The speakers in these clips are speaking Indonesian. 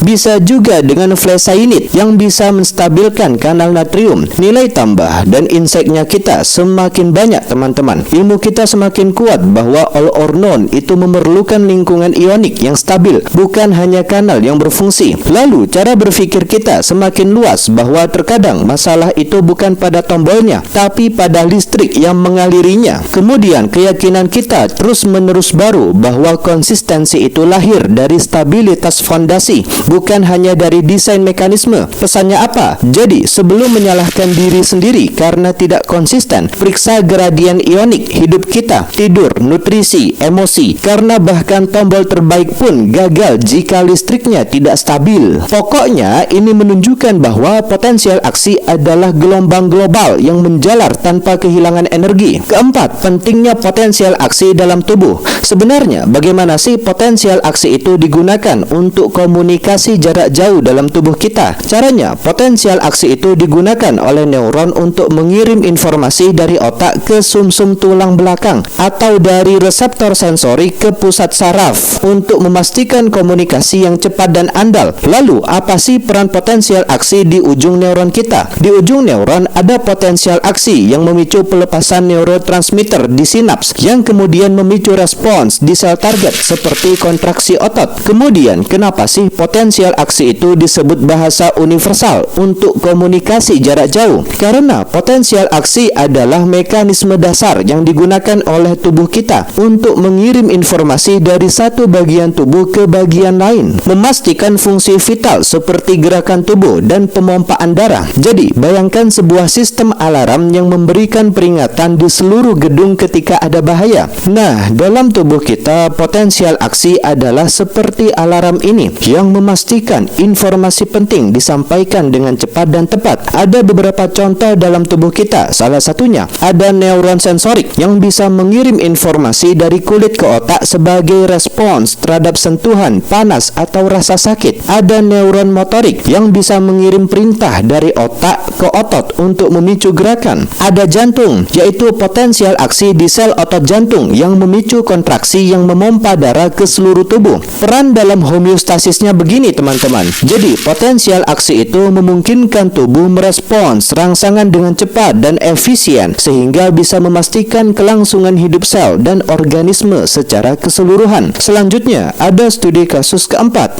Bisa juga dengan flexainit yang bisa menstabilkan kanal natrium. Nilai tambah dan insight-nya kita semakin banyak, teman-teman. Ilmu kita semakin kuat bahwa all or none itu memerlukan lingkungan ionik yang stabil, bukan hanya kanal yang berfungsi. Lalu, cara berpikir kita semakin luas bahwa terkadang masalah itu bukan pada tombolnya, tapi pada listrik yang mengalirinya. Kemudian, keyakinan kita terus-menerus baru bahwa konsistensi itu lahir dari stabilitas fondasi, bukan hanya dari desain mekanisme. Pesannya apa? Jadi, sebelum menyalahkan diri sendiri karena tidak konsisten, periksa gradien ionik hidup kita, tidur, nutrisi, emosi, karena bahkan tombol terbaik pun gagal jika listriknya tidak stabil. Pokoknya, ini menunjukkan bahwa potensial aksi adalah gelombang global yang menjalar tanpa kehilangan energi. Keempat, pentingnya potensial aksi dalam tubuh. Sebenarnya, bagaimana sih potensial aksi itu digunakan untuk komunikasi jarak jauh dalam tubuh kita? Caranya, potensial aksi itu digunakan oleh neuron untuk mengirim informasi dari otak ke sumsum tulang belakang atau dari reseptor sensori ke pusat saraf untuk memastikan komunikasi yang cepat dan andal. Lalu, apa sih peran potensial aksi di ujung neuron kita? Di ujung neuron ada potensial aksi yang memicu pelepasan neurotransmitter di sinaps yang kemudian memicu respons di sel target seperti kontraksi otot. Kemudian, kenapa sih potensial aksi itu disebut bahasa universal untuk komunikasi jarak jauh? Karena potensial aksi adalah mekanisme dasar yang digunakan oleh tubuh kita untuk mengirim informasi dari satu bagian tubuh ke bagian lain, memastikan fungsi vital seperti gerakan tubuh dan pemompaan darah. Jadi, bayangkan sebuah sistem alarm yang memberikan peringatan di seluruh gedung ketika ada bahaya. Nah, dalam tubuh kita, potensial aksi adalah seperti alarm ini yang memastikan informasi penting disampaikan dengan cepat dan tepat. Ada beberapa contoh dalam tubuh kita. Salah satunya, ada neuron sensorik yang bisa mengirim informasi dari kulit ke otak sebagai respons terhadap sentuhan, panas, atau rasa sakit. Ada neuron motorik yang bisa mengirim perintah dari otak ke otot untuk memicu gerakan. Ada jantung, yaitu potensial aksi di sel otot jantung yang memicu kontraksi yang memompa darah ke seluruh tubuh. Peran dalam homeostasisnya begini, teman-teman. Jadi, potensial aksi itu memungkinkan tubuh merespons rangsangan dengan cepat dan efisien sehingga bisa memastikan kelangsungan hidup sel dan organisme secara keseluruhan. Selanjutnya, ada studi kasus keempat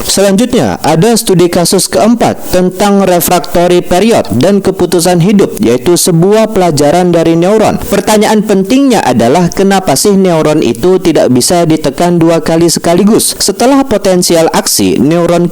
tentang refractory period dan keputusan hidup, yaitu sebuah pelajaran dari neuron. Pertanyaan pentingnya adalah kenapa sih neuron itu tidak bisa ditekan 2 kali sekaligus? Setelah potensial aksi, neuron kita